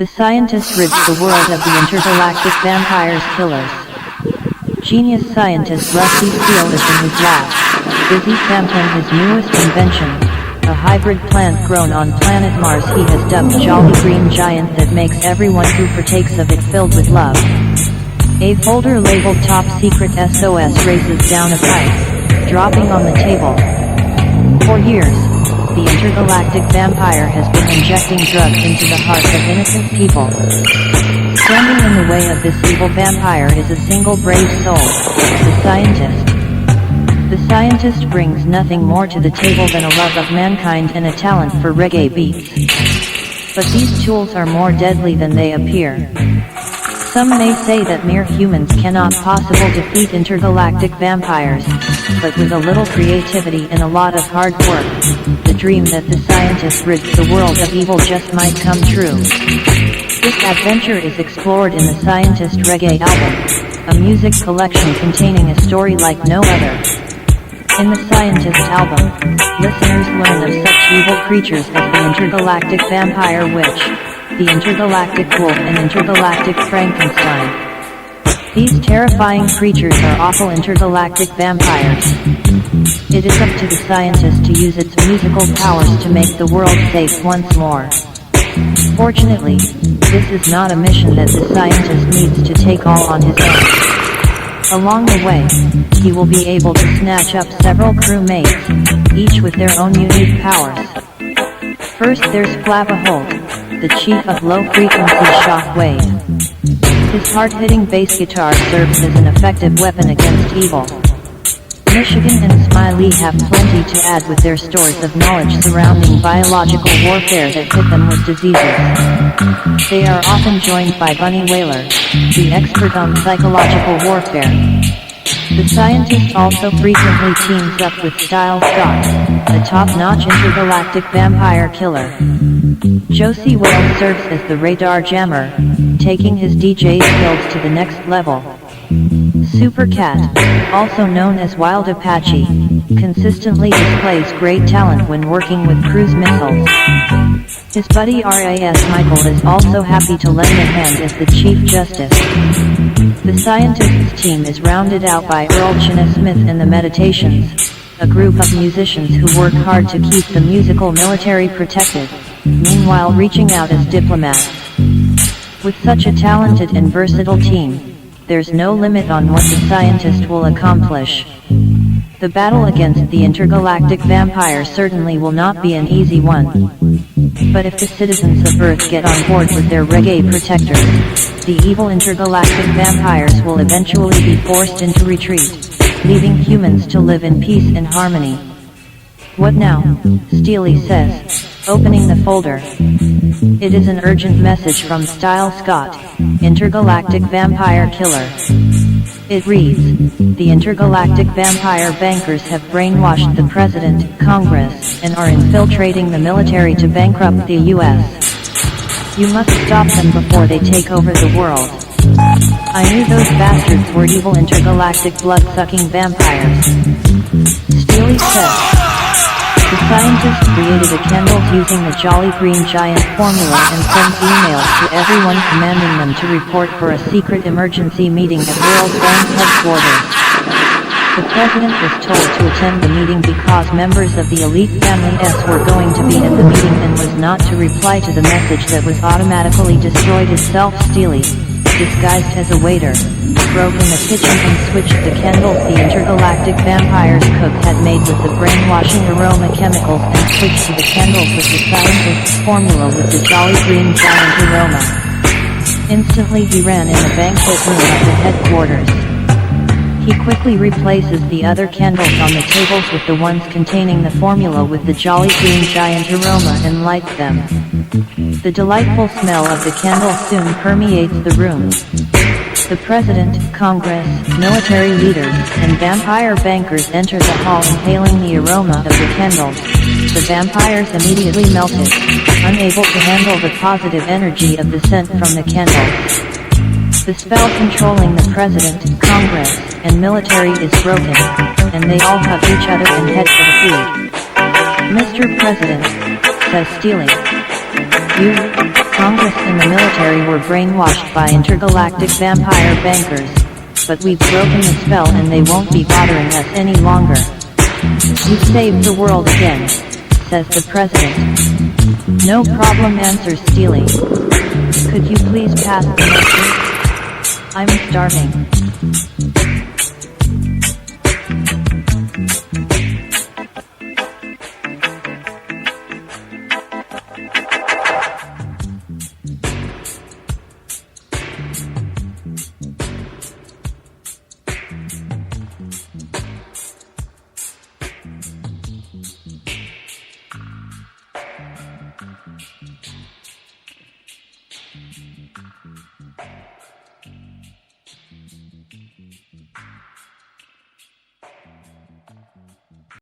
The scientist rids the world of the intergalactic vampires killers. Genius scientist Rusty Steele is in his lab, busy sampling his newest invention, a hybrid plant grown on planet Mars he has dubbed Jolly Green Giant that makes everyone who partakes of it filled with love. A folder labeled Top Secret SOS races down a pipe, dropping on the table. For years, the intergalactic vampire has been injecting drugs into the hearts of innocent people. Standing in the way of this evil vampire is a single brave soul, the scientist. The scientist brings nothing more to the table than a love of mankind and a talent for reggae beats. But these tools are more deadly than they appear. Some may say that mere humans cannot possibly defeat intergalactic vampires, but with a little creativity and a lot of hard work, the dream that the scientist rids the world of evil just might come true. This adventure is explored in the Scientist Reggae album, a music collection containing a story like no other. In the Scientist album, listeners learn of such evil creatures as the intergalactic vampire witch, the intergalactic wolf and intergalactic Frankenstein. These terrifying creatures are awful intergalactic vampires. It is up to the scientist to use its musical powers to make the world safe once more. Fortunately, this is not a mission that the scientist needs to take all on his own. Along the way, he will be able to snatch up several crewmates, each with their own unique powers. First there's Flabba Holt, the chief of low-frequency shockwave. His hard-hitting bass guitar serves as an effective weapon against evil. Michigan and Smiley have plenty to add with their stores of knowledge surrounding biological warfare that hit them with diseases. They are often joined by Bunny Whaler, the expert on psychological warfare. The scientist also frequently teams up with Style Scott, a top-notch intergalactic vampire killer. Josie Wales serves as the radar jammer, taking his DJ skills to the next level. Super Cat, also known as Wild Apache, consistently displays great talent when working with cruise missiles. His buddy RAS Michael is also happy to lend a hand as the Chief Justice. The scientist's team is rounded out by Earl Chena Smith and the Meditations, a group of musicians who work hard to keep the musical military protected, meanwhile reaching out as diplomats. With such a talented and versatile team, there's no limit on what the scientist will accomplish. The battle against the intergalactic vampire certainly will not be an easy one. But if the citizens of Earth get on board with their reggae protectors, the evil intergalactic vampires will eventually be forced into retreat, leaving humans to live in peace and harmony. What now? Steely says, opening the folder. It is an urgent message from Style Scott, intergalactic vampire killer. It reads, the intergalactic vampire bankers have brainwashed the President, Congress, and are infiltrating the military to bankrupt the U.S. You must stop them before they take over the world. I knew those bastards were evil intergalactic blood-sucking vampires. Steely said. The scientist created a candle using the Jolly Green Giant formula and sent emails to everyone commanding them to report for a secret emergency meeting at World Bank headquarters. The president was told to attend the meeting because members of the elite family S were going to be at the meeting and was not to reply to the message that was automatically destroyed itself. Steely, disguised as a waiter, broke in the kitchen and switched the candles the intergalactic vampire's cook had made with the brainwashing aroma chemicals and switched to the candles with the scientist's formula with the Jolly Green Giant aroma. Instantly he ran in the banquet room of the headquarters. He quickly replaces the other candles on the tables with the ones containing the formula with the Jolly Green Giant aroma and lights them. The delightful smell of the candle soon permeates the room. The President, Congress, military leaders, and vampire bankers enter the hall inhaling the aroma of the candles. The vampires immediately melted, unable to handle the positive energy of the scent from the candles. The spell controlling the President, Congress, and military is broken, and they all hug each other and head for the food. Mr. President, says Steely. You Congress and the military were brainwashed by intergalactic vampire bankers, but we've broken the spell and they won't be bothering us any longer. You saved the world again, says the president. No problem, answers Steely. Could you please pass the message? I'm starving.